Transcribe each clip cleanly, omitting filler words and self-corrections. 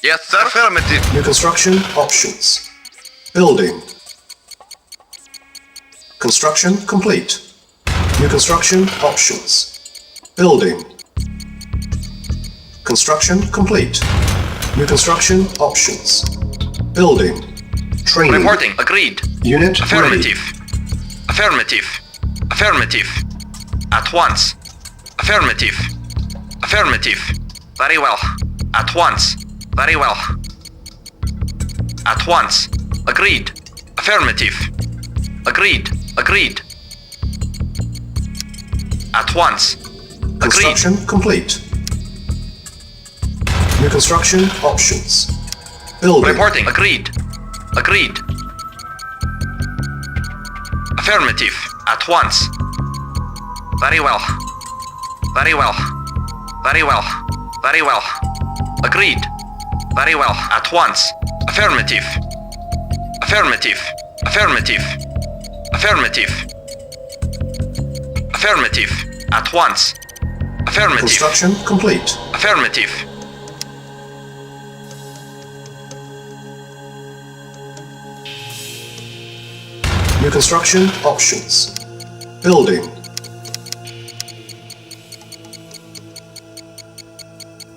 Yes, sir. Affirmative. New construction options. Building. Construction complete. New construction options. Building. Construction complete. New construction options. Building. Training. Reporting. Agreed. Unit Affirmative. ready. Affirmative. Affirmative. At once. Affirmative. Affirmative. Very well. At once. Very well. At once. Agreed. Affirmative. Agreed. Agreed. At once. Agreed. Construction complete. New construction options. Building. Reporting. Agreed. Agreed. Affirmative. At once. Very well. Very well. Very well. Very well. Agreed. Very well. At once. Affirmative. Affirmative. Affirmative. Affirmative. Affirmative. At once. Affirmative. Construction complete. Affirmative. New construction options. Building.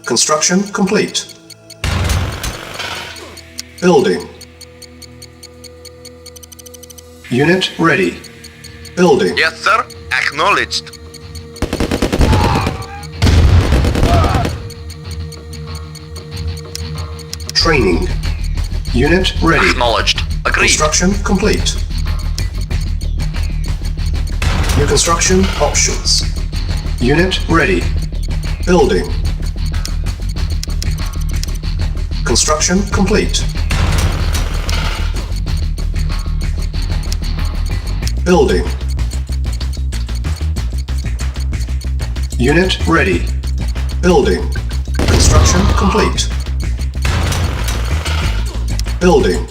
Construction complete. Building. Unit ready. Building. Yes, sir. Acknowledged. Training. Unit ready. Acknowledged. Agreed. Construction complete. New construction options. Unit ready. Building. Construction complete. Building. Unit ready. Building. Construction complete. Building.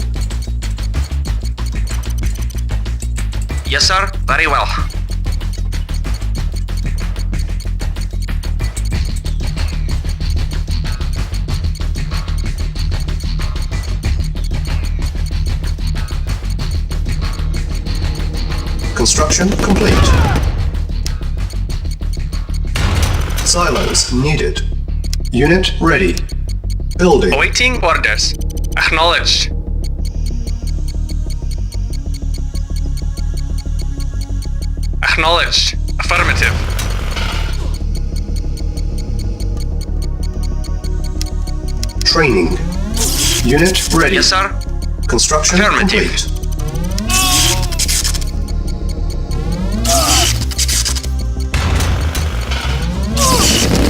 Yes, sir. Very well. Construction complete. Silos needed. Unit ready. Building. Awaiting orders. Acknowledged. Acknowledged. Affirmative. Training. Unit ready. Yes, sir. Construction Affirmative. complete.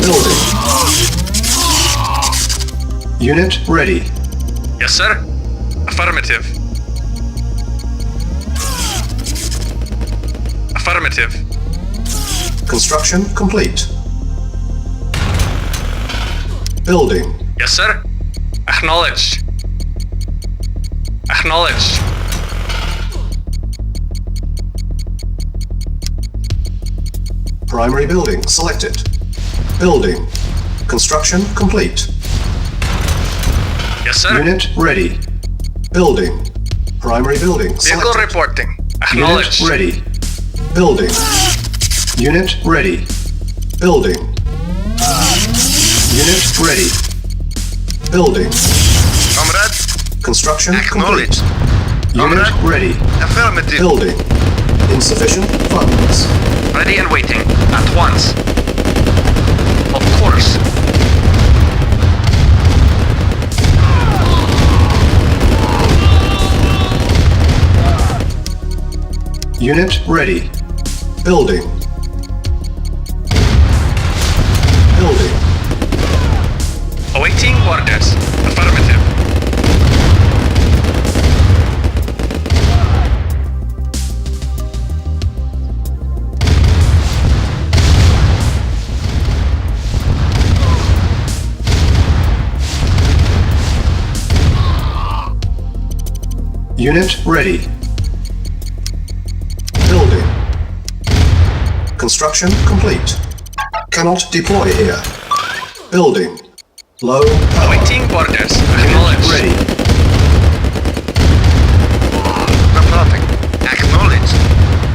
Building. Unit ready. Yes, sir. Affirmative. Affirmative. Construction complete. Building. Yes, sir. Acknowledged. Acknowledged. Primary building selected. Building. Construction complete. Yes, sir. Unit ready. Building. Primary building Vehicle selected. reporting. Acknowledged. Unit ready. Building. Unit ready. Building. Unit ready. Building. Comrade. Construction Acknowledged. complete. Unit Comrade. ready. Affirmative. Building. Insufficient funds. Ready and waiting. At once. Of course. Unit ready. Building. Building. Awaiting orders. Affirmative. Unit ready. Building. Construction complete. Cannot deploy here. Building. Low power. Awaiting orders. Unit Acknowledged. ready. Reporting. Acknowledged.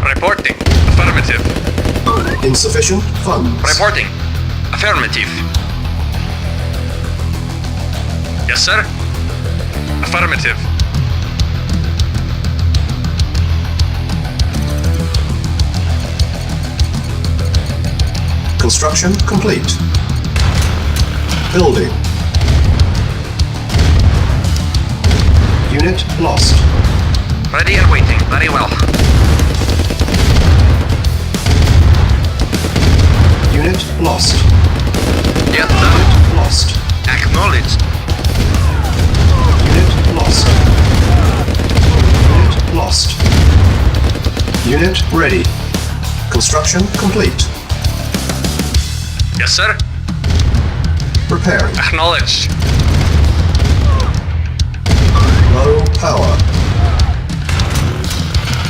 Reporting. Affirmative. Insufficient funds. Reporting. Affirmative. Yes, sir. Affirmative. Construction complete. Building. Unit lost. Ready and waiting. Very well. Unit lost. Yes, sir. Unit lost. Acknowledged. Unit lost. Unit lost. Unit ready. Construction complete. Yes, sir. Repairing. Acknowledged. Low power.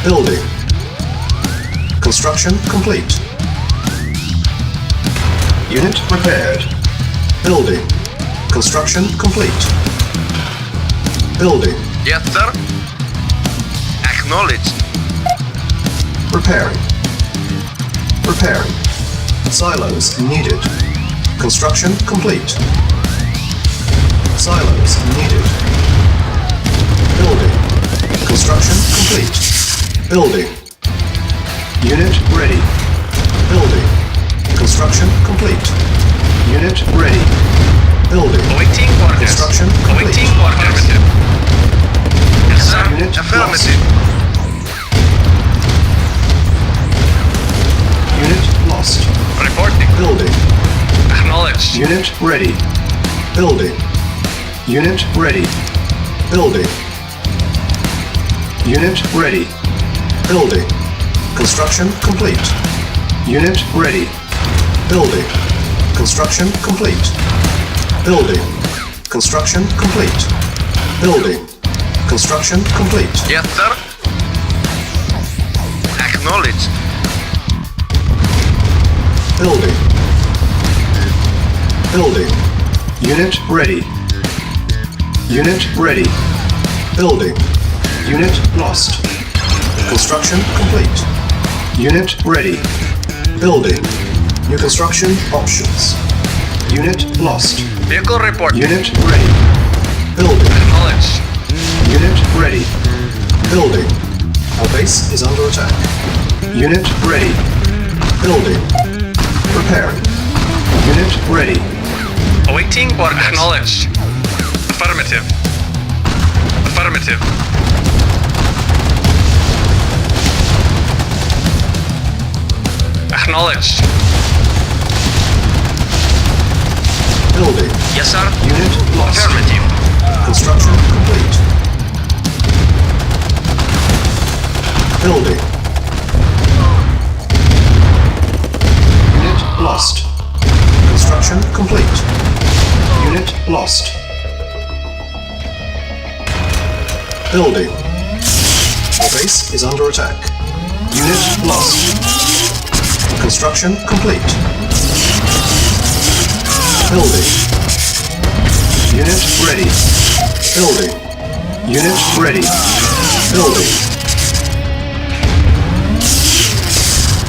Building. Construction complete. Unit repaired. Building. Construction complete. Building. Yes, sir. Acknowledged. Repairing. Repairing. Silos needed. Construction complete. Silos needed. Building. Construction complete. Building. Unit ready. Building. Construction complete. Unit ready. Building. Awaiting orders. Construction complete. Awaiting orders. Yes, sir. Unit Affirmative. Unit lost. Reporting. Building. Acknowledged. Unit ready. Building. Unit ready. Building. Unit ready. Building. Construction complete. Unit ready. Building. Construction complete. Building. Construction complete. Building. Construction complete. Yes, sir. Acknowledged. Building. Building. Unit ready. Unit ready. Building. Unit lost. Construction complete. Unit ready. Building. New construction options. Unit lost. Vehicle report. Unit ready. Building. Acknowledged. Unit ready. Building. Our base is under attack. Unit ready. Building. Preparing. Unit ready. Awaiting or acknowledged. Affirmative. Affirmative. Acknowledged. Building. Yes, sir. Unit lost. Affirmative. Construction complete. Building. Unit lost. Construction complete. Unit lost. Building. Our base is under attack. Unit lost. Construction complete. Building. Unit ready. Building. Unit ready. Building.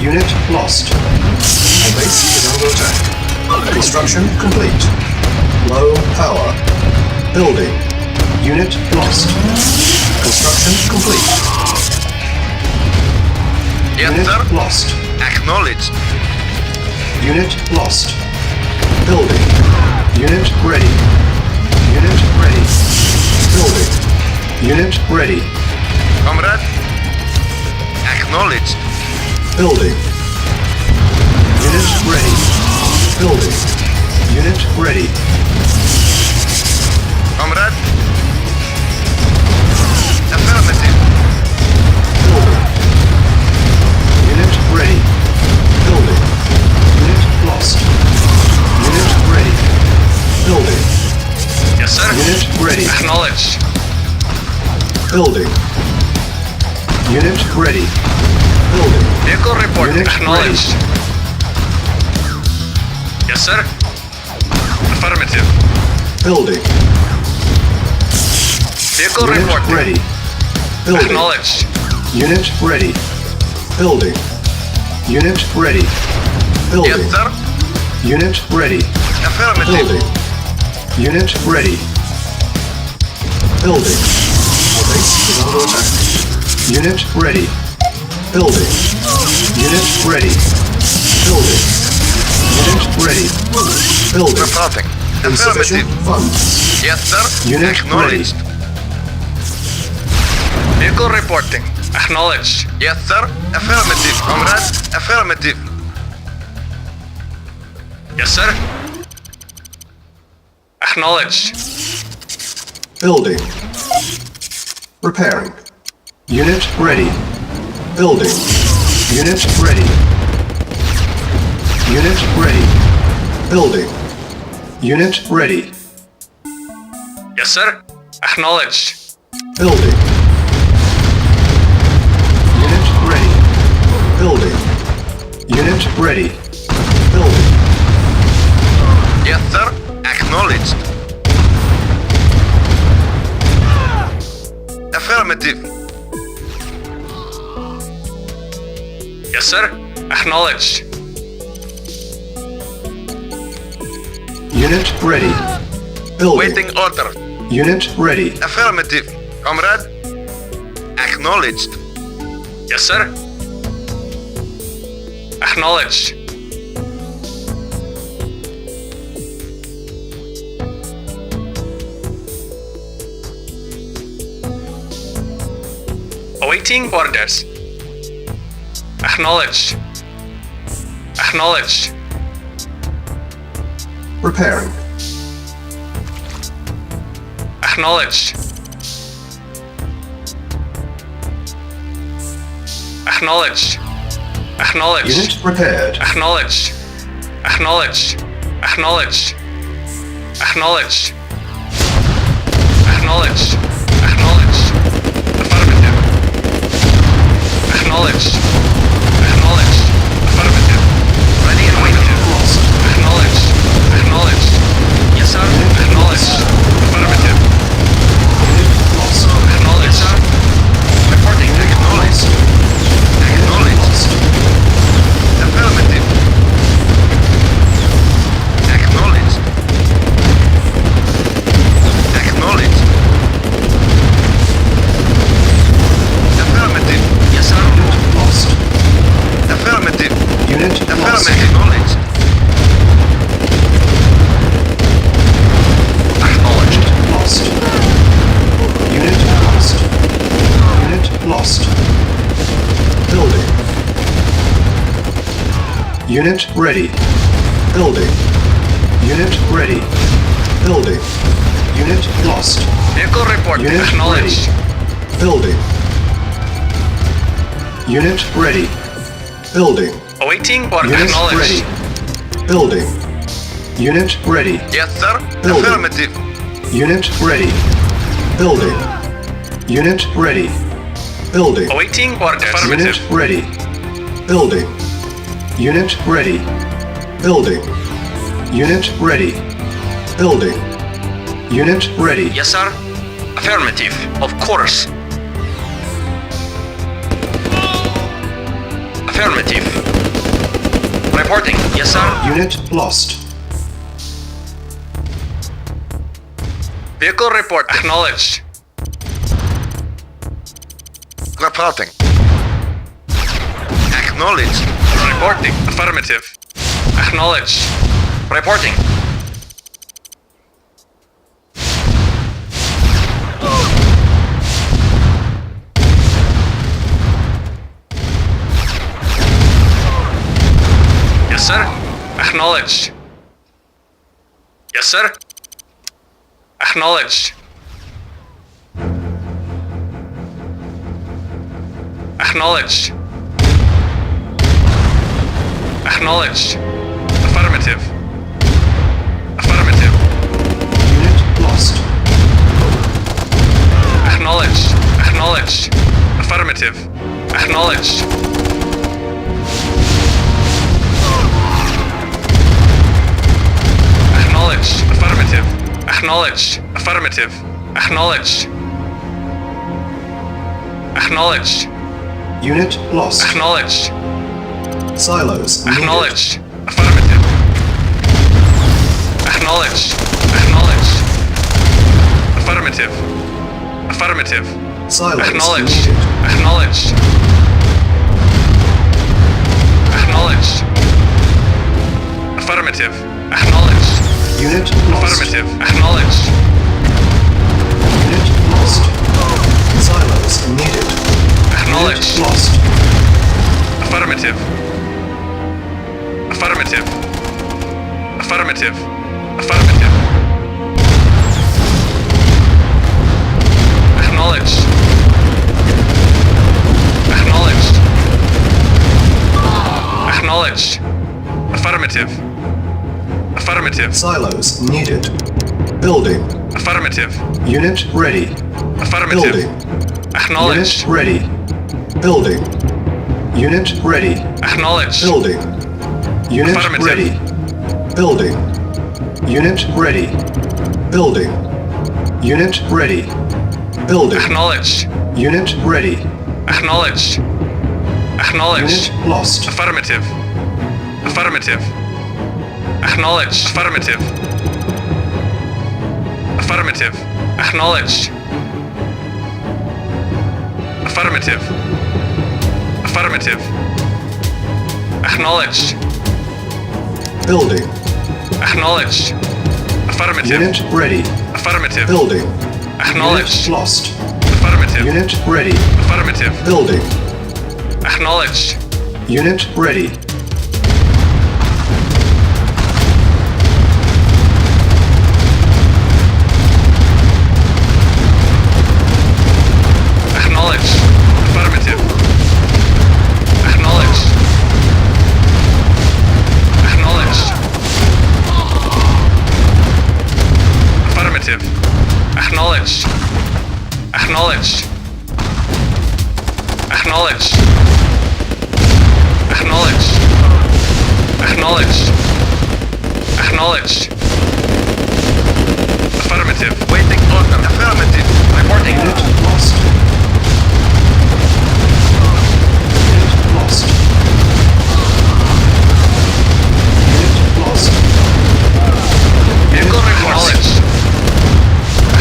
Unit lost. Our base is under attack. Construction complete. Low power. Building. Unit lost. Construction complete. Yes, Unit sir. lost. Acknowledged. Unit lost. Building. Unit ready. Unit ready. Building. Unit ready. Comrade. Acknowledged. Building. Unit ready. Building. Unit ready. Comrade. Affirmative. Building. Unit ready. Building. Unit lost. Unit ready. Building. Yes, sir. Unit ready. Acknowledged. Building. Unit ready. Building. Vehicle report. Unit Acknowledged. Yes, sir. Affirmative. Building. Vehicle Unit reporting. ready. Building. Acknowledged. Unit ready. Building. Unit ready. Building. Yes, sir. Unit ready. Affirmative. Building. Unit ready. Building. Our base is under attack. Unit ready. Building. Unit ready. Building. Unit ready. Building. Reporting. Insufficient Affirmative. funds. Yes, sir. Unit Acknowledged. Vehicle reporting. Acknowledged. Yes, sir. Affirmative, comrade. Affirmative. Yes, sir. Acknowledged. Building. Repairing. Unit ready. Building. Unit ready. Unit ready. Building. Unit ready. Yes, sir. Acknowledged. Building. Unit ready. Building. Unit ready. Building. Yes, sir. Acknowledged. Affirmative. Yes, sir. Acknowledged. Unit ready. Building. Waiting order. Unit ready. Affirmative, comrade. Acknowledged. Yes, sir. Acknowledged. Awaiting orders. Acknowledged. Acknowledged. Repairing. Acknowledged. Acknowledged. Acknowledged. Unit repaired. Acknowledged. Acknowledged. Acknowledged. Acknowledged. Acknowledged. Acknowledged. Affirmative. Acknowledged. Acknowledged. Affirmative. Ready and waiting. Acknowledged. Acknowledged. Yes, sir. Acknowledged. Affirmative. Lost. Acknowledged, sir. Reporting. Acknowledged. Acknowledged. Affirmative. Acknowledged. Acknowledged. Affirmative. Yes, sir. Lost. Affirmative. Unit lost. Affirmative. Acknowledged. Acknowledged. Lost. Unit lost. Unit lost. Building. Unit ready. Building. Unit ready. Building. Unit lost. Vehicle report. Unit Acknowledged. ready. Building. Unit ready. Building. Awaiting or Unit acknowledged. ready. Building. Unit ready. Yes, sir. Building. Affirmative. Unit ready. Building. Unit ready. Building. Awaiting orders. Unit Affirmative. ready. Building. Unit ready. Building. Unit ready. Building. Unit ready. Yes, sir. Affirmative. Of course. Affirmative. Reporting. Yes, sir. Unit lost. Vehicle report. Acknowledged. Reporting. Acknowledged. Reporting. Affirmative. Acknowledged. Reporting. Yes, sir. Acknowledged. Yes, sir. Acknowledged. Acknowledged. Acknowledged. Affirmative. Affirmative. Unit lost. Acknowledged. Acknowledged. Affirmative. Acknowledged. Acknowledged. Affirmative. Acknowledged. Affirmative. Acknowledged. Acknowledged. Unit lost. Acknowledged. Silos needed. Acknowledged. Affirmative. Acknowledged. Acknowledged. Affirmative. Affirmative. Silos Acknowledged. needed. Acknowledged. Acknowledged. Affirmative. Acknowledged. Unit lost. Affirmative. Acknowledged. Unit lost. Silos needed. Acknowledged. Unit lost. Affirmative. Affirmative. Affirmative. Affirmative. Acknowledged. Acknowledged. Acknowledged. Affirmative. Affirmative. Silos needed. Building. Affirmative. Unit ready. Affirmative. Building. Acknowledged. Unit ready. Building. Unit ready. Acknowledged. Building. Unit Affirmative. ready. Building. Unit ready. Building. Unit ready. Building. Acknowledged. Unit ready. Acknowledged. Acknowledged. Unit lost. Affirmative. Affirmative. Acknowledged. Affirmative. Affirmative. Acknowledged. Affirmative. Affirmative. Acknowledged. Building. Acknowledged. Affirmative. Unit ready. Affirmative. Building. Acknowledged. Unit lost. Affirmative. Unit ready. Affirmative. Building. Acknowledged. Unit ready. Acknowledged. Affirmative. Acknowledged. Acknowledged. Affirmative. Acknowledged. Acknowledged. Acknowledged. Acknowledged. Acknowledged. Acknowledged. Affirmative. Waiting order. Affirmative. Reporting. Unit lost. Unit lost. Unit lost. Vehicle acknowledged.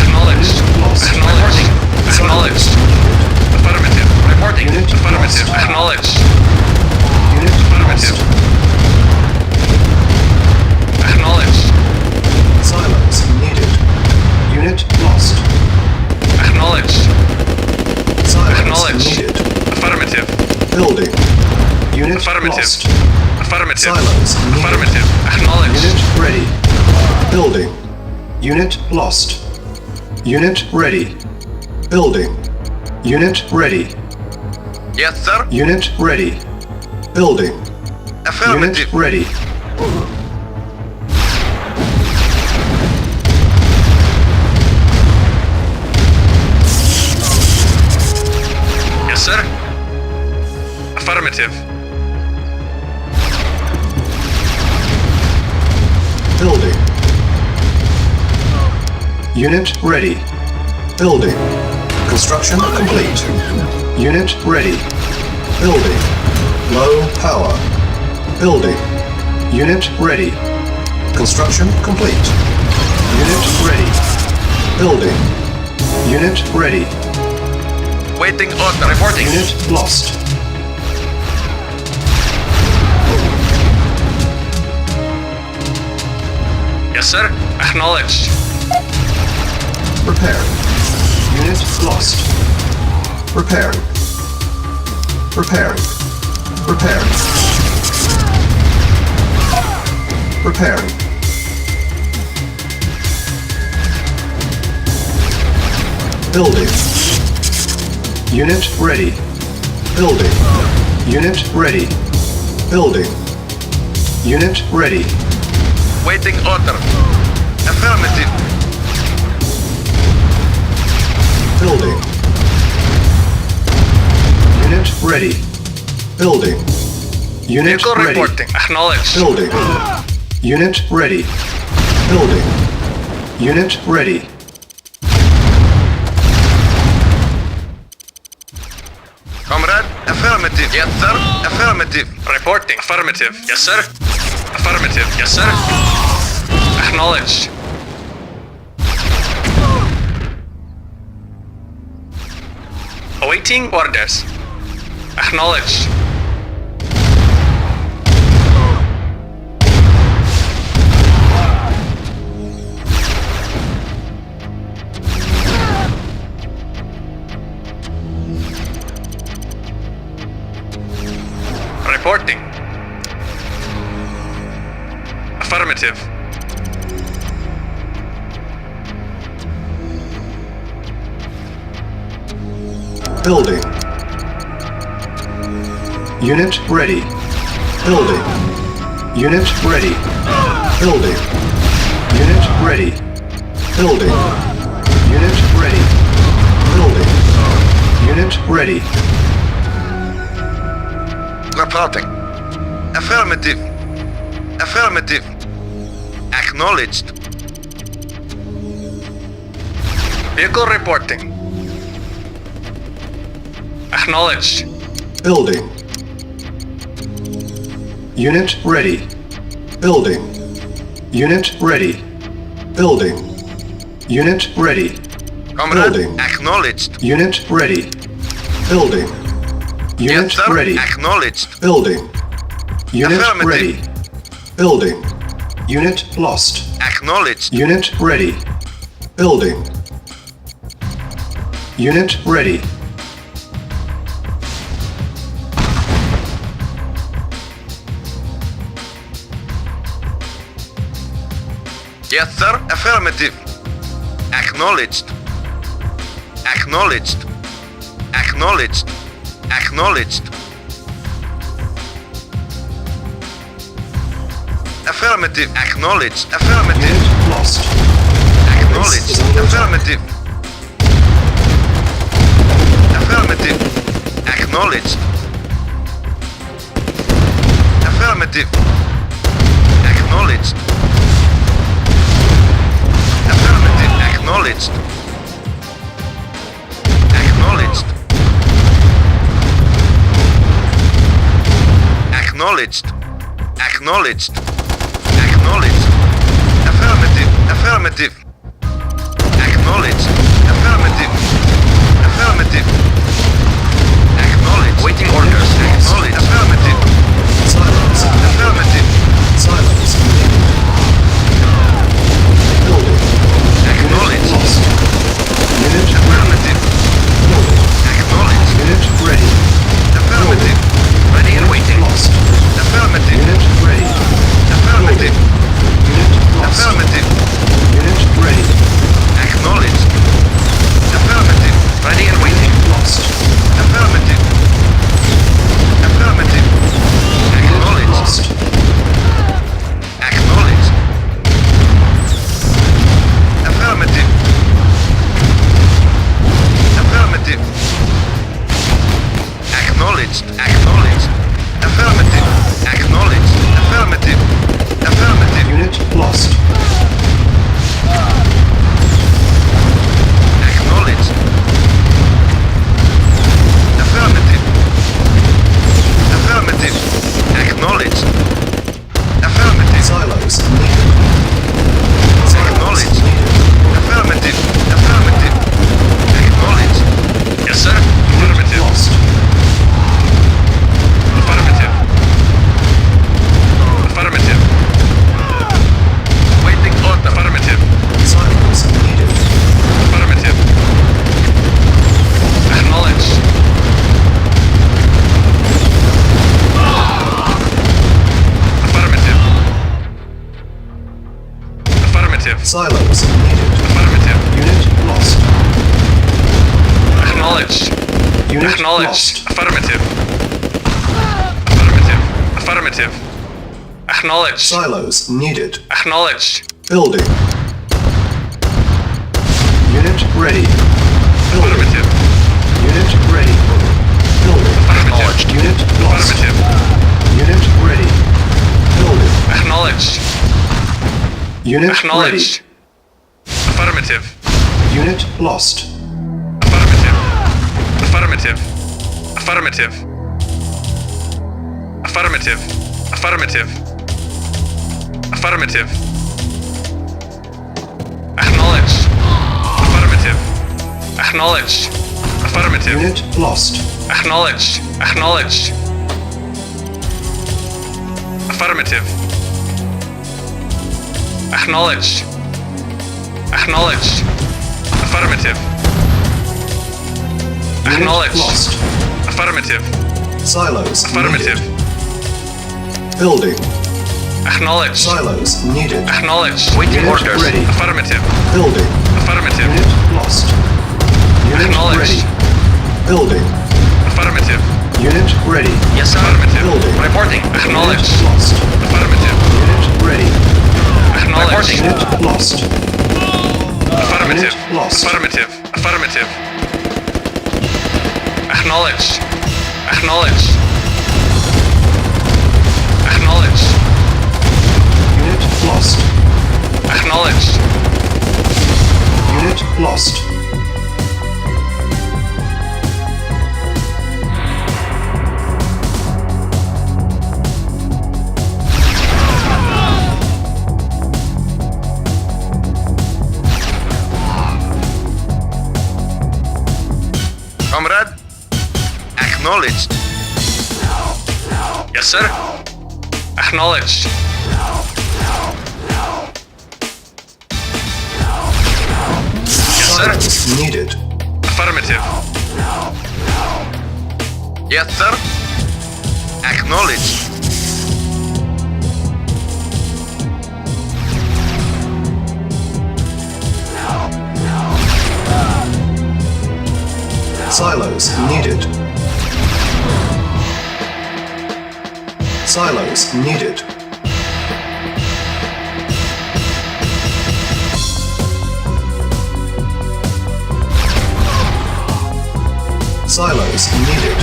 Acknowledged. Lost. Acknowledged. Acknowledged. Affirmative. Reporting. Unit Affirmative. lost. Acknowledged. Unit Affirmative. lost. Acknowledged. Silos needed. Unit lost. Acknowledged. Silos Acknowledged. needed. Affirmative. Building. Unit Affirmative. lost. Affirmative. Silos needed. Affirmative. Acknowledged. Unit ready. Building. Unit lost. Unit ready. Building. Unit ready. Yes, sir. Unit ready. Building. Affirmative. Unit ready. Yes, sir. Affirmative. Building. Unit ready. Building. Construction complete. Unit ready. Building. Low power. Building. Unit ready. Construction complete. Unit ready. Building. Unit ready. Waiting order. Reporting. Unit lost. Yes, sir. Acknowledged. Repairing. Unit lost. Repairing. Repairing. Repairing. Repairing. Building. Unit ready. Building. Unit ready. Building. Unit ready. Waiting order. Affirmative. Building. Unit ready. Building. Unit Vehicle ready. reporting. Acknowledged. Building. Unit ready. Building. Unit ready. Comrade, affirmative. Yes, sir. Affirmative. Reporting. Affirmative. Yes, sir. Affirmative. Yes, sir. Acknowledged. Awaiting orders. Acknowledged. Reporting. Affirmative. Building. Unit ready. Building. Unit ready. Building. Unit ready. Building. Unit ready. Building. Unit ready. Reporting. Affirmative. Affirmative. Acknowledged. Vehicle reporting. Acknowledged. Building. Unit ready. Building. Unit ready. Building. Unit ready. Comrade, Building. acknowledged. Unit ready. Building. Unit Yes, sir. ready. Acknowledged. Building. Unit Affirmative. ready. Building. Unit lost. Acknowledged. Unit ready. Building. Unit ready. Yes, sir. Affirmative. Acknowledged. Acknowledged. Acknowledged. Acknowledged. Affirmative. Acknowledged. Affirmative. Unit lost. Acknowledged. Affirmative. Affirmative. Acknowledged. Affirmative. Acknowledged. Affirmative. Acknowledged. Acknowledged. Acknowledged. Acknowledged. Acknowledged. Affirmative. Affirmative. Acknowledged. Affirmative. Affirmative. Acknowledged. Waiting orders. Acknowledged. Affirmative. Silence. Affirmative. Silence. Building. Acknowledged. Lost. Unit ready. Affirmative. Building. Acknowledged. Unit ready. Affirmative. Ready and waiting. Lost. Affirmative. Unit ready. Affirmative. Unit lost. Affirmative. Unit ready. Acknowledged. Affirmative. Ready and waiting. Lost. Affirmative. Affirmative. Acknowledged. Lost. Acknowledged. Affirmative. Affirmative. Acknowledged. Acknowledged. Affirmative. Acknowledged. Affirmative. Affirmative. Unit lost. Acknowledged. Affirmative. Affirmative. Acknowledged. Affirmative. Silos needed. Acknowledged. Affirmative. Affirmative. Acknowledged. Yes, sir. Affirmative. Lost. Affirmative. Affirmative. Waiting order. Affirmative. Silos needed. Affirmative. Acknowledged. Affirmative. Affirmative. Silos needed. Affirmative. Unit lost. Acknowledged. Unit Acknowledged. lost. Affirmative. Affirmative. Affirmative. Acknowledged. Silos needed. Acknowledged. Building. Unit ready. Building. Affirmative. Unit ready. Building. Acknowledged. Unit lost. Affirmative. Unit ready. Building. Acknowledged. Unit ready. Acknowledged. Affirmative. Unit lost. Affirmative. Affirmative. Affirmative. Affirmative. Affirmative. Affirmative. Acknowledged. Affirmative. Acknowledged. Affirmative. Unit lost. Acknowledged. Acknowledged. Affirmative. Acknowledged. Acknowledged. Affirmative. Unit Acknowledged. lost. Affirmative. Silos Affirmative. needed. Building. Acknowledged. Silos needed. Acknowledged. Waiting orders. Ready. Affirmative. Building. Affirmative. Unit lost. Unit Acknowledged. ready. Building. Affirmative. Unit ready. Yes, sir. Affirmative. Building. Reporting. Acknowledged. Unit lost. Affirmative. Unit ready. Acknowledged. Unit lost. Affirmative. Unit lost. Affirmative. Affirmative. Acknowledged. Acknowledged. Acknowledged. Unit lost. Acknowledged. Unit lost. Comrade. Acknowledged. Yes, sir. Acknowledged. Yes, sir. Silos needed. Affirmative. Yes, sir. Acknowledged. Silos needed. Silos needed. Silos needed.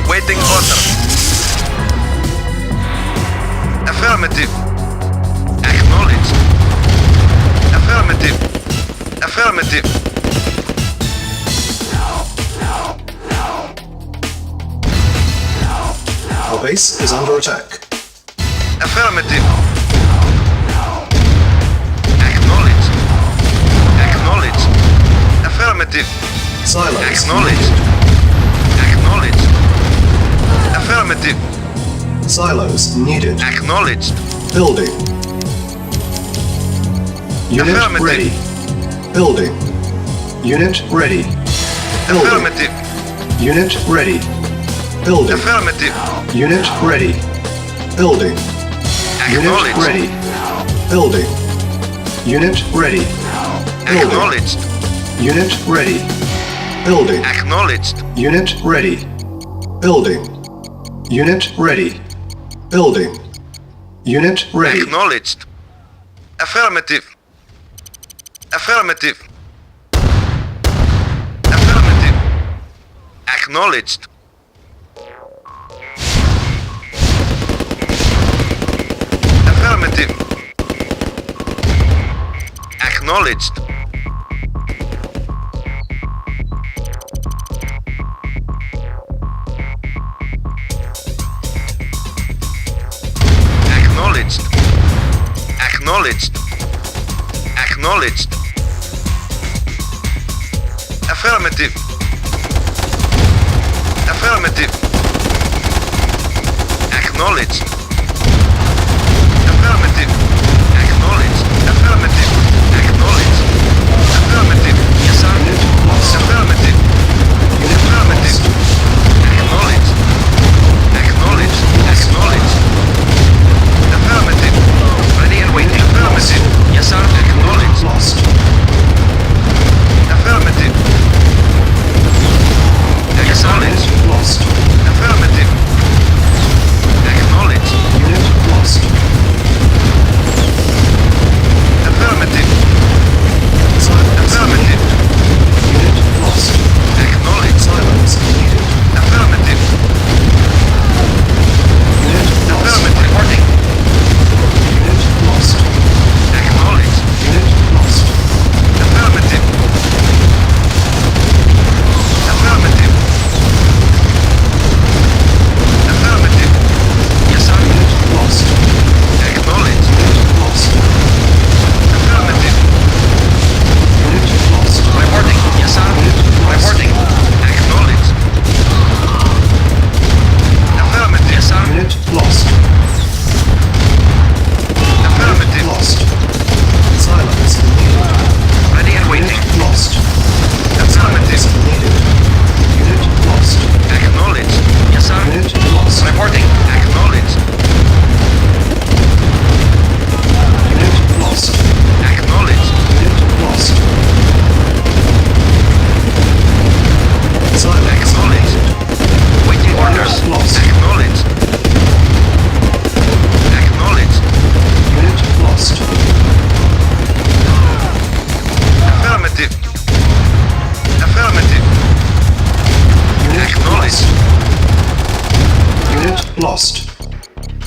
Waiting order. Affirmative. Acknowledged. Affirmative. Affirmative. Our base is under attack. Affirmative. Acknowledged. Acknowledged. Affirmative. Silos Acknowledged. Acknowledged. Affirmative. needed. Silos needed. Acknowledged. Building. Unit Affirmative. ready. Building. Unit ready. Building. Affirmative. Unit ready. Building. Affirmative. Unit ready. Building. Unit Acknowledged. ready. Building. Unit ready. Building. Acknowledged. Unit ready. Building. Acknowledged. Unit ready. Building. Unit ready. Building. Unit ready. Acknowledged. Affirmative. Affirmative. Affirmative. Acknowledged. Affirmative. Acknowledged. Acknowledged. Acknowledged. Acknowledged. Affirmative. Affirmative. Acknowledged. Affirmative. Acknowledged. Affirmative. Acknowledged. Affirmative. Yes, sir. Affirmative. Affirmative. Acknowledged. Acknowledged. Acknowledged. Affirmative. Ready and waiting. Affirmative. Yes, sir. Acknowledged. Lost. Affirmative. Acknowledged. Lost. Affirmative. Acknowledged.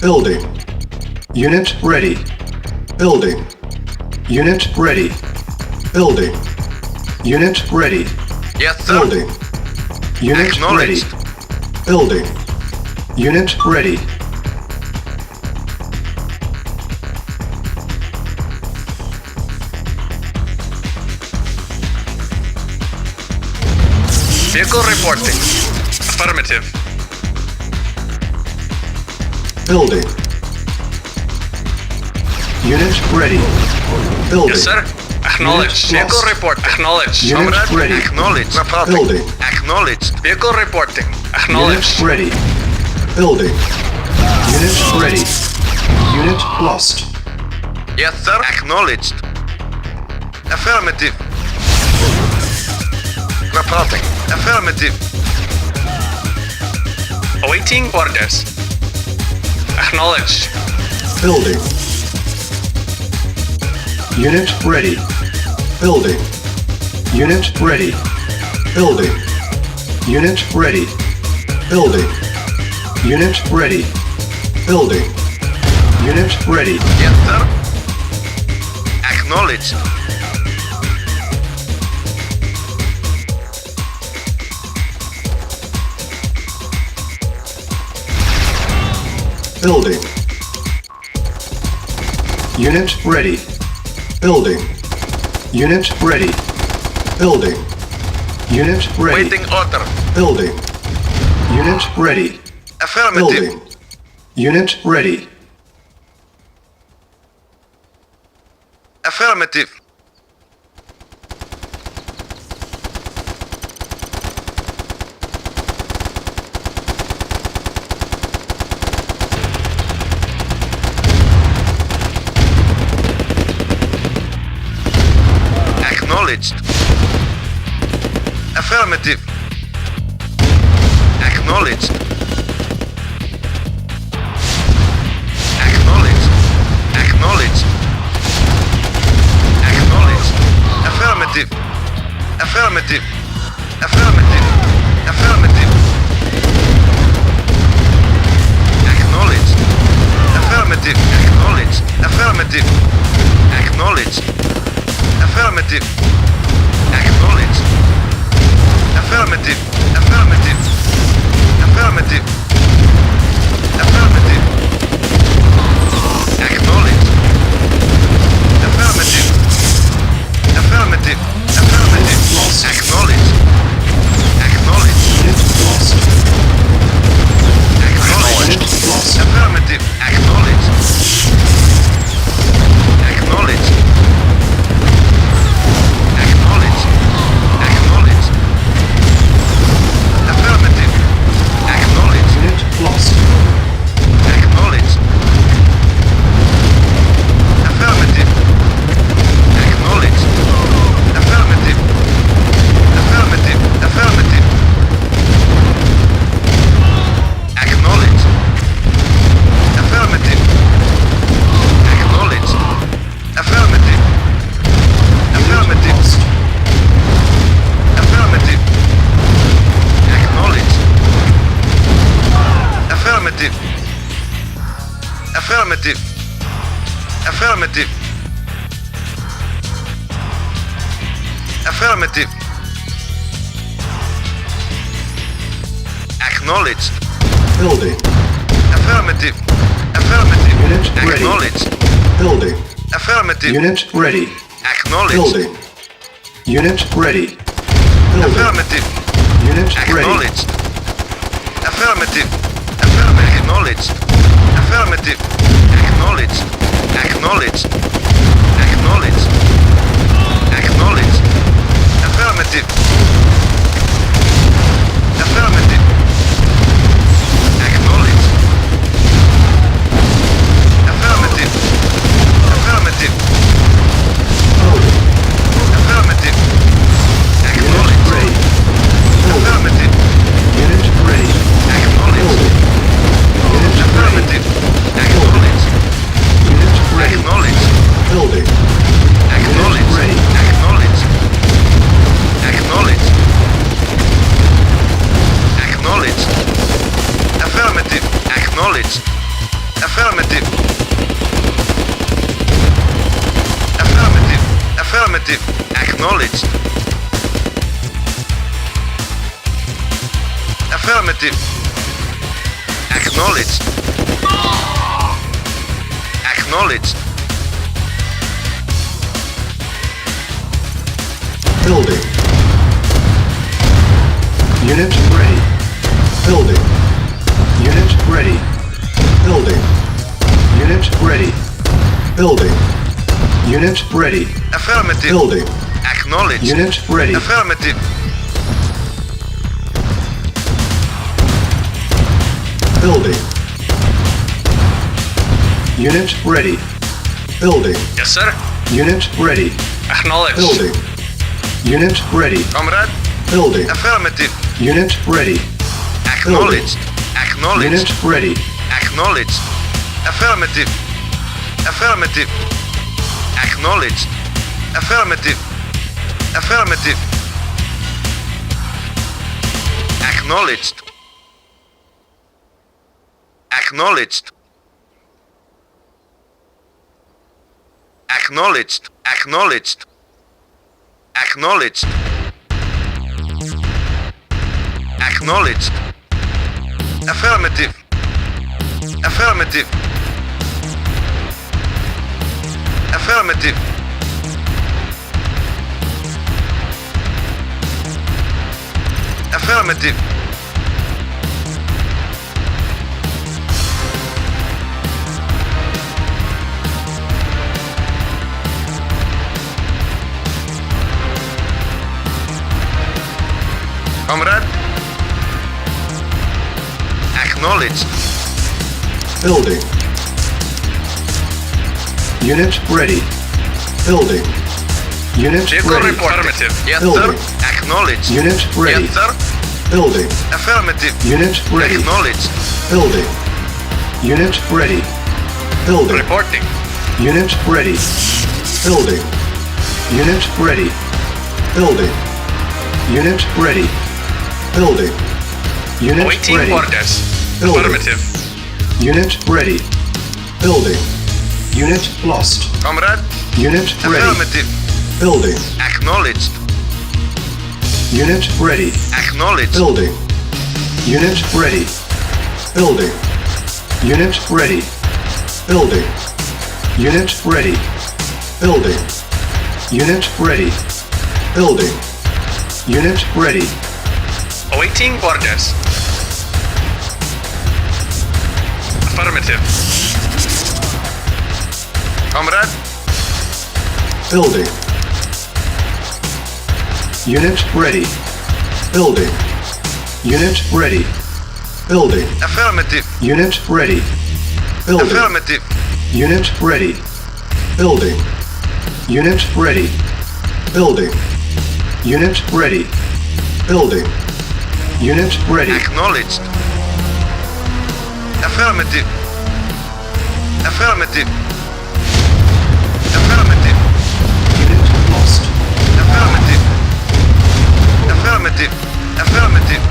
Building. Unit ready. Building. Unit ready. Building. Unit ready. Yes, sir. Building. Unit ready. Acknowledged. Building. Unit ready. Vehicle reporting. Affirmative. Building. Unit ready. Building. Yes, sir. Acknowledged. Unit Vehicle lost. report. Acknowledged. Unit Comrade. ready. Acknowledged. Reporting. Building. Acknowledged. Vehicle reporting. Unit Acknowledged. ready. Building. Unit ready. Unit lost. Yes, sir. Acknowledged. Affirmative. Reporting. Affirmative. Awaiting orders. Acknowledged. Building. Unit ready. Building. Unit ready. Building. Unit ready. Building. Unit ready. Building. Unit ready. Yes, sir. Acknowledged. Building. Unit ready. Building. Unit ready. Building. Unit ready. Waiting order. Building. Unit ready. Affirmative. Building. Unit ready. Affirmative. Acknowledged. Affirmative. Acknowledged. Acknowledged. Acknowledged. Acknowledged. Affirmative. Affirmative. Affirmative. Affirmative. Acknowledged. Affirmative. Acknowledged. Affirmative. Acknowledged. Affirmative. Acknowledged. Affirmative. Affirmative. Affirmative. Affirmative. Acknowledged. Affirmative. Affirmative. Affirmative. Acknowledged. Acknowledged. Unit lost. Acknowledged. Unit lost. Affirmative. Acknowledged. Acknowledged. Acknowledged. Acknowledged. Affirmative. Acknowledged. Unit lost. Acknowledged. Affirmative. Acknowledged. Affirmative. Affirmative. Affirmative. Acknowledged. Affirmative. Acknowledged. Affirmative. Affirmative. Lost. Affirmative. Acknowledged. Affirmative. Affirmative. Affirmative. Affirmative. Acknowledged. Building. Affirmative. Affirmative. Unit ready. Acknowledged. Building. Affirmative. Unit ready. Acknowledged. Building. Unit ready. Building. Affirmative. Unit ready. Acknowledged. Affirmative. Affirmative. Acknowledged. Affirmative. Acknowledged. Acknowledged. Acknowledged. Acknowledged. Affirmative. Affirmative. Acknowledged. Affirmative. Affirmative. Building. Affirmative. Unit Acknowledged. ready. Building. Affirmative. Unit ready. Acknowledged. Building. Unit ready. Affirmative. Acknowledged. Unit ready. Acknowledged. Building. Acknowledged. ready. Acknowledged. Acknowledged. Affirmative. Acknowledged. Affirmative. Acknowledged. Acknowledged. Building. Unit ready. Building. Unit ready. Building. Unit ready. Building. Unit ready. Affirmative. Building. Acknowledged. Unit ready. Affirmative. Building. Unit ready. Building. Yes, sir. Unit ready. Acknowledged. Building. Unit ready. Comrade. Building. Affirmative. Unit ready. Acknowledged. Acknowledged. Unit ready. Acknowledged. Affirmative. Affirmative. Acknowledged. Affirmative. Affirmative. Acknowledged. Acknowledged. Acknowledged. Acknowledged. Acknowledged. Acknowledged. Affirmative. Affirmative. Affirmative. Affirmative. Comrade. Acknowledged. Building. Unit ready. Building. Unit Vehicle ready. report. Affirmative. Yes, Building. sir. Acknowledged. Unit ready. Yes, sir. Building. Affirmative. Unit ready. Acknowledged. Building. Unit ready. Building. Reporting. Unit ready. Building. Unit ready. Building. Unit ready. Building. Unit Awaiting ready. orders. Building. Affirmative. Unit ready. Building. Unit lost. Comrade. Unit ready. Affirmative. Building. Acknowledged. Unit ready. Acknowledged. Building. Unit ready. Building. Unit ready. Building. Unit ready. Building. Unit ready. Building. Unit ready. Awaiting orders. Affirmative. Comrade. Building. Unit ready. Building. Unit ready. Building. Affirmative. Unit ready. Building. Affirmative. Unit ready. Building. Unit ready. Building. Unit ready. Building. Unit ready. Acknowledged. Affirmative. Affirmative. Affirmative. Unit lost. Affirmative. Affirmative. Affirmative.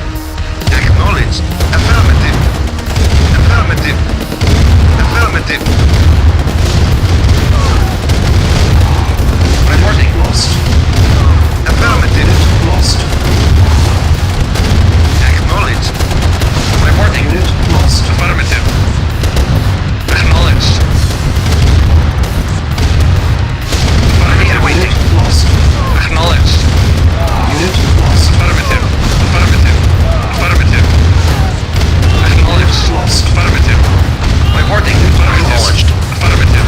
Acknowledged. Affirmative. Affirmative. Affirmative. Reporting lost. Affirmative. Unit lost. Acknowledged. Reporting. Unit lost. Affirmative. Acknowledged. Affirmative. Waiting. Unit lost. Acknowledged. Unit lost. Affirmative. Affirmative. Affirmative. Acknowledged. Lost. Affirmative. Reporting. Affirmative. Affirmative.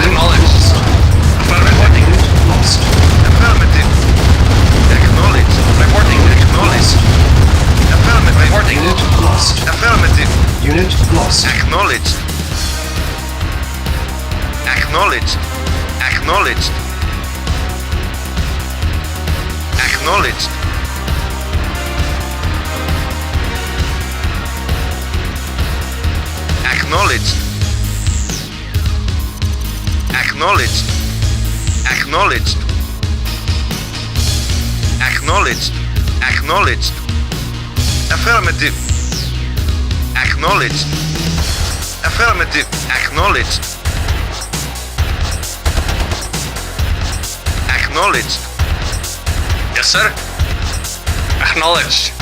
Acknowledged. Affirmative. Unit lost. Affirmative. Acknowledged. Reporting. Acknowledged. Affirmative. Reporting. Unit lost. Affirmative. Unit lost. Acknowledged. Acknowledged. Acknowledged. Acknowledged. Acknowledged. Acknowledged. Acknowledged. Acknowledged. Acknowledged. Affirmative. Acknowledged. Affirmative. Acknowledged. Acknowledged. Yes, sir. Acknowledged.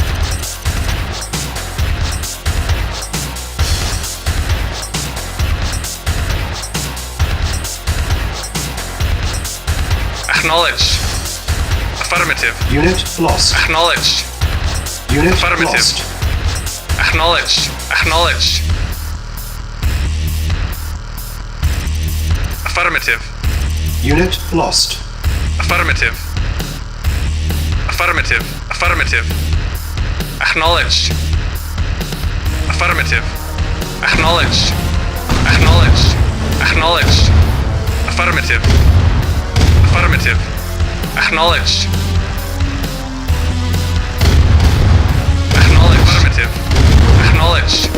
Acknowledged. Affirmative. Unit lost. Acknowledged. Unit Affirmative. lost. Acknowledged. Acknowledged. Affirmative. Unit lost. Affirmative. Affirmative. Affirmative. Acknowledged. Affirmative. Acknowledged. Acknowledged. Acknowledged. Affirmative. Affirmative. Acknowledged. Acknowledged. Affirmative. Acknowledged.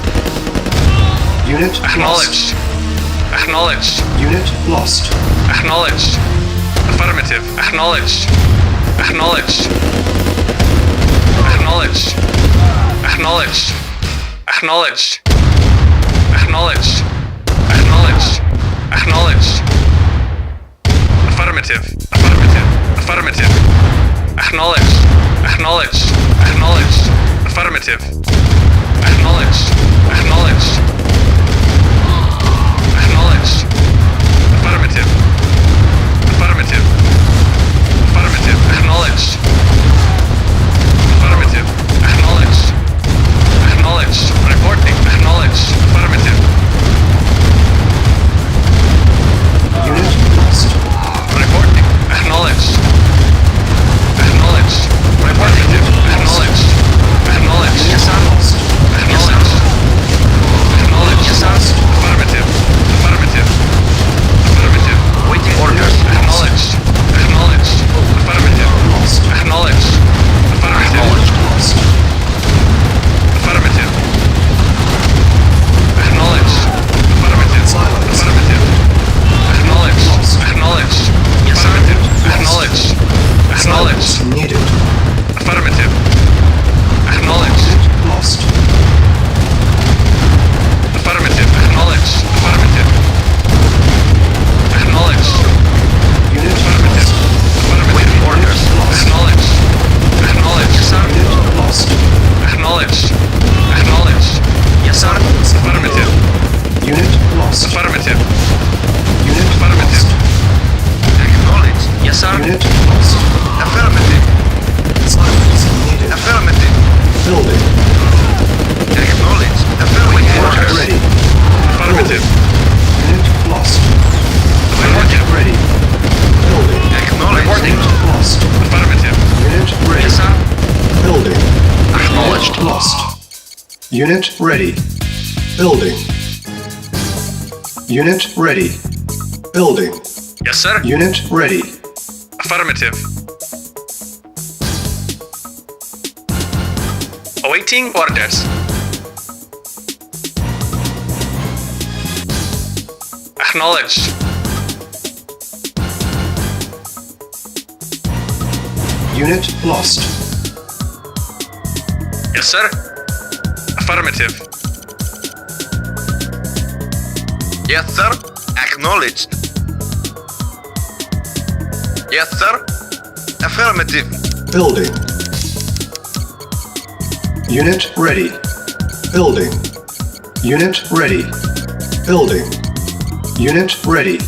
Unit lost. Acknowledged. Acknowledged. Unit lost. Acknowledged. Affirmative. Acknowledged. Acknowledged. Acknowledged. Acknowledged. Acknowledged. Acknowledged. Acknowledged. Acknowledged. Affirmative. Affirmative. Affirmative. Acknowledged. Acknowledged. Acknowledged. Affirmative. Acknowledged. Acknowledged. Acknowledged. Affirmative. Affirmative. Affirmative. Acknowledged. Affirmative. Acknowledged. Acknowledged. Reporting. Acknowledged. Affirmative. Unit lost. Reporting. Acknowledged. Acknowledged. Reporting. Acknowledged. Acknowledged. Yes, sir. Lost. Acknowledged. Acknowledged. Yes, sir. Affirmative. Affirmative. Affirmative. Waiting orders. Acknowledged. Acknowledged. Affirmative. Lost. Acknowledged. Affirmative. Lost. Affirmative. Acknowledged. Affirmative. Silence. Affirmative. Acknowledged. Lost. Acknowledged. Yes, sir. Affirmative. Lost. Acknowledged. Acknowledged. Silence needed. Affirmative. Acknowledged. Lost. Affirmative. Acknowledged. Affirmative. Acknowledged. Unit Affirmative. lost. Affirmative. Orders. Lost. Acknowledged. Acknowledged. Yes, sir. Unit lost. Acknowledged. Acknowledged. Yes, sir. Affirmative. Unit lost. Affirmative. Unit Affirmative. lost. Acknowledged. Yes, sir. Unit lost. Affirmative. Silence needed. Affirmative. Building. Acknowledged. Affirmative. Unit ready. Affirmative. Unit lost. Affirmative. Ready. Building. Acknowledged. Unit lost. Affirmative. Unit ready. Yes, sir. Building. Acknowledged. Unit lost. Unit ready. Building. Unit ready. Building. Yes, sir. Unit ready. Affirmative. Awaiting orders. Acknowledged. Unit lost. Yes, sir. Affirmative. Yes, sir. Acknowledged. Yes, sir. Affirmative. Building. Unit ready. Building. Unit ready. Building. Unit ready.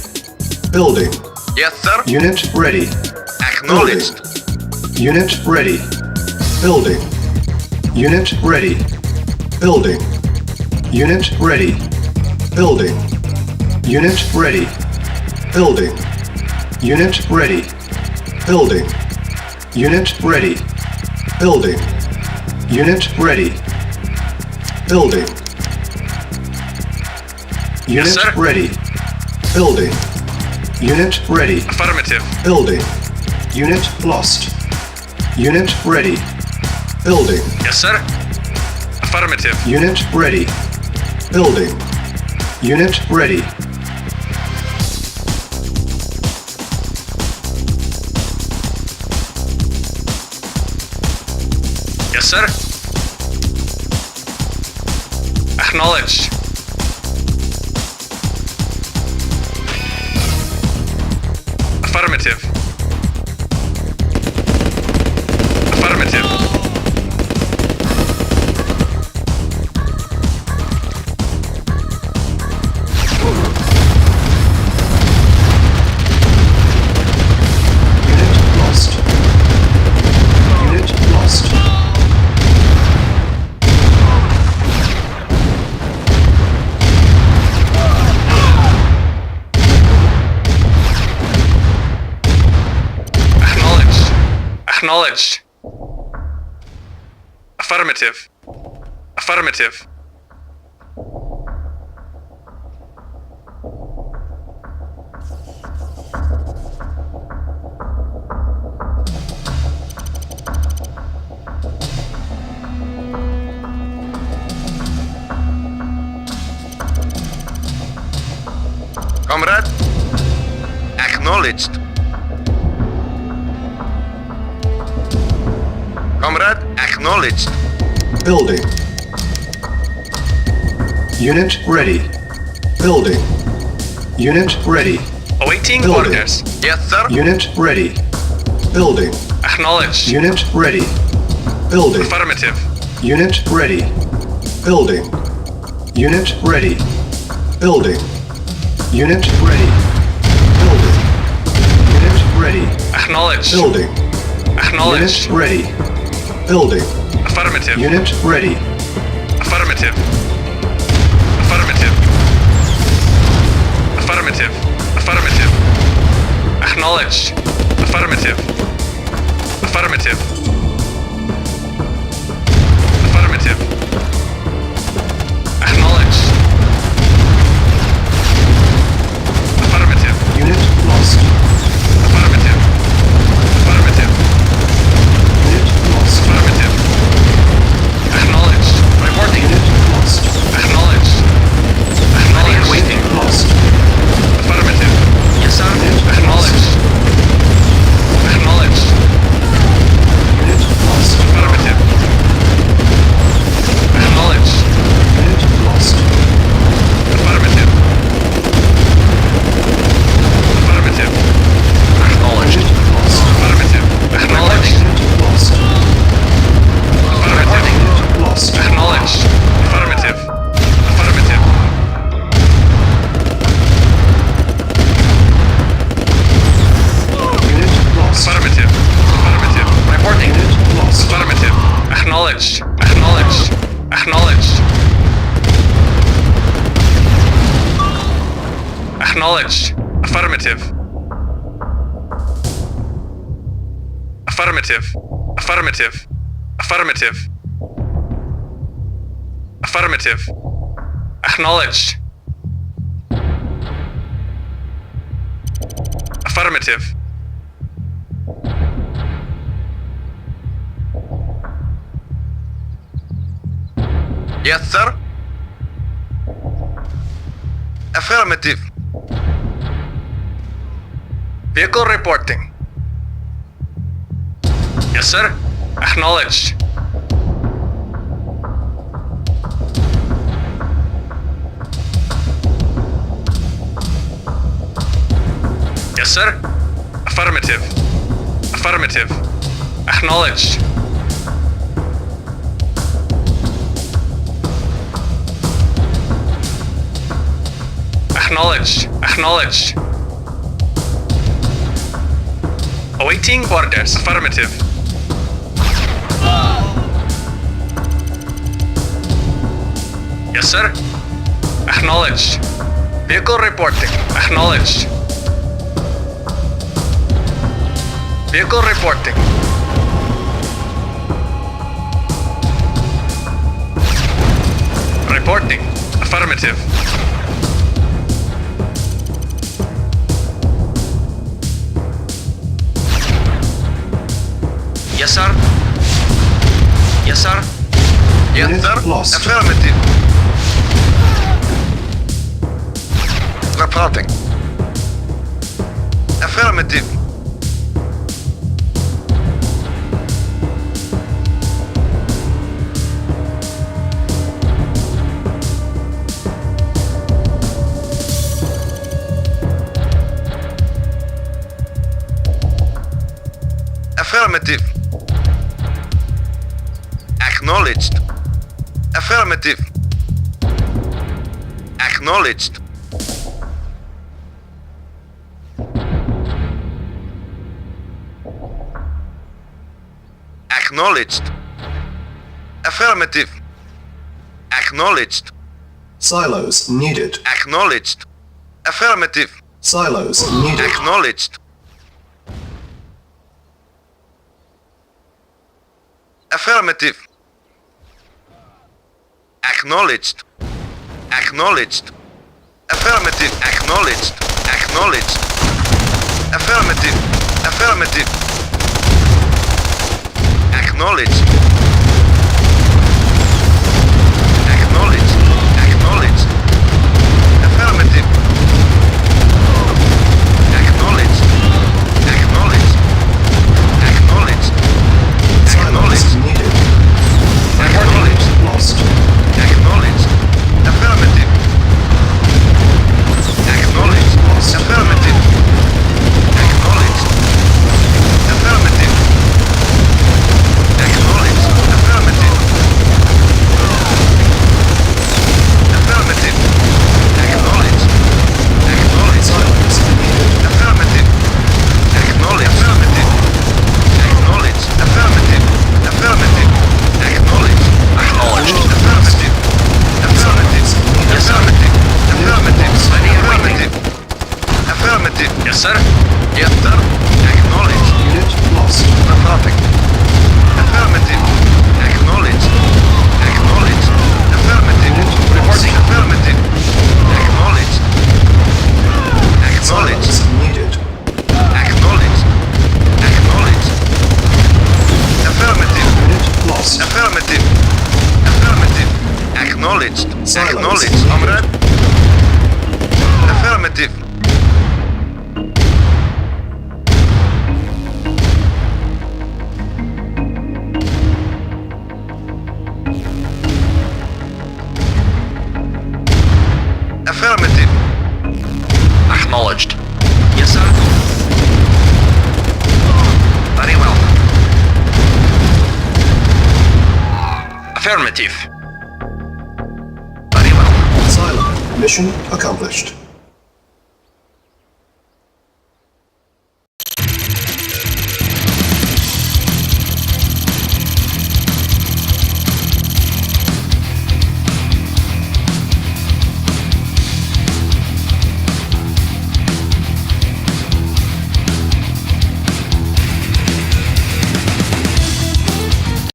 Building. Yes, sir. Unit ready. Acknowledged. Unit ready. Building. Unit ready. Building. Unit ready. Building. Unit ready. Building. Unit ready. Building. Unit ready. Building. Unit ready. Building. Unit sir. ready. Building. Unit ready. Affirmative. Building. Unit lost. Unit ready. Building. Yes, sir. Affirmative. Unit ready. Building. Unit ready. Yes, sir. Acknowledged. Affirmative. Affirmative. Unit lost. Unit lost. Acknowledged. Acknowledged. Affirmative. Affirmative. Comrade, acknowledged. Comrade, acknowledged. Building. Unit ready. Building. Unit ready. Awaiting Building. orders. Yes, sir. Unit ready. Building. Acknowledged. Unit ready. Building. Affirmative. Unit ready. Building. Unit ready. Building. Unit ready. Building. Unit ready. Acknowledged. Building. Acknowledged. Unit ready. Building. Affirmative. Unit ready. Affirmative. Affirmative. Affirmative. Affirmative. Acknowledged. Affirmative. Affirmative. Affirmative. Acknowledged. Affirmative. Unit lost. Affirmative. Affirmative. Unit lost. Affirmative. Acknowledged. Reporting. Unit lost. Acknowledged. Acknowledged. Waiting. Lost. Affirmative. Yes, sir. Acknowledged. Acknowledged. Unit lost. Affirmative. Acknowledged. Unit lost. Affirmative. Affirmative. Acknowledged. Unit lost. Affirmative. Acknowledged. Unit lost. Affirmative. Unit lost. Acknowledged. Affirmative. Affirmative. Unit lost. Affirmative. Affirmative. Reporting. Unit lost. Affirmative. Acknowledged. Acknowledged. Acknowledged. Acknowledged. Affirmative. Affirmative. Affirmative. Affirmative. Affirmative. Acknowledged. Affirmative. Yes, sir. Affirmative. Vehicle reporting. Yes, sir. Acknowledged. Yes, sir. Affirmative. Affirmative. Acknowledged. Acknowledged. Acknowledged. Awaiting orders. Affirmative. Yes, sir. Acknowledged. Vehicle reporting. Acknowledged. Vehicle reporting. Reporting. Affirmative. Yes, sir. Yes, sir. Yes, Unit sir. lost. Affirmative. Reporting. Affirmative. Affirmative. Acknowledged. Affirmative. Acknowledged. Acknowledged. Affirmative. Acknowledged. Silos needed. Acknowledged. Affirmative. Silos needed. Acknowledged. Affirmative. Acknowledged. Acknowledged. Affirmative. Acknowledged. Acknowledged. Affirmative. Affirmative. Acknowledged. Acknowledged. Acknowledged. Affirmative. Acknowledged. Acknowledged. Acknowledged. Silos Acknowledged. needed. Acknowledged. Lost. Acknowledged. Affirmative. Acknowledged. Affirmative. Acknowledged. Affirmative. Acknowledged. Affirmative. Affirmative. Acknowledged. Acknowledged. Silos needed. Affirmative. Acknowledged. Affirmative. Acknowledged. Affirmative. Affirmative. Acknowledged. Acknowledged. Affirmative. Affirmative. Yes, sir. Affirmative. Affirmative. Ready and waiting. Affirmative. Affirmative. Yes, sir. Yes, sir. Acknowledged. Unit lost. Affirmative. Affirmative. Acknowledged. Acknowledged. Affirmative. Reporting. Affirmative. Acknowledged. Acknowledged. Silos needed. Acknowledged. Acknowledged. Affirmative. Unit lost. Affirmative. Affirmative. Acknowledged. Silence. Acknowledged. Comrade. Affirmative. Affirmative. Acknowledged. Yes, sir. Very well. Affirmative. Very well. Silo. Mission accomplished.